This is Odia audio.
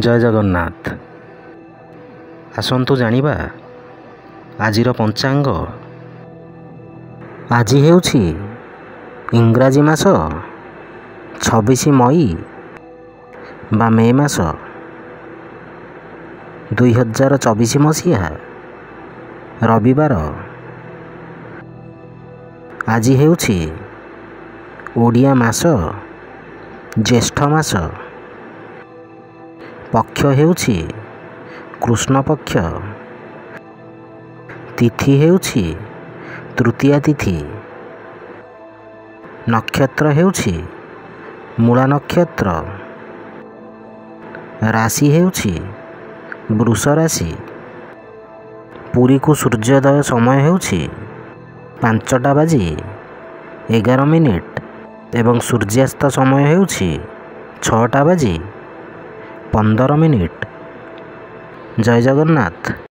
ଜୟ ଜଗନ୍ନାଥ। ଆସନ୍ତୁ ଜାଣିବା ଆଜିର ପଞ୍ଚାଙ୍ଗ। ଆଜି ହେଉଛି ଇଂରାଜୀ ମାସ 26 ମଇ ବା ମେ ମାସ 2024 ମସିହା ରବିବାର। ଆଜି ହେଉଛି ଓଡ଼ିଆ ମାସ ଜ୍ୟେଷ୍ଠ ମାସ। ପକ୍ଷ ହେଉଛି କୃଷ୍ଣପକ୍ଷ। ତିଥି ହେଉଛି ତୃତୀୟା ତିଥି। ନକ୍ଷତ୍ର ହେଉଛି ମୂଳା ନକ୍ଷତ୍ର। ରାଶି ହେଉଛି ବୃଷ ରାଶି। ପୁରୀକୁ ସୂର୍ଯ୍ୟୋଦୟ ସମୟ ହେଉଛି 5:11 ଏବଂ ସୂର୍ଯ୍ୟାସ୍ତ ସମୟ ହେଉଛି 6:15। ଜୟ ଜଗନ୍ନାଥ।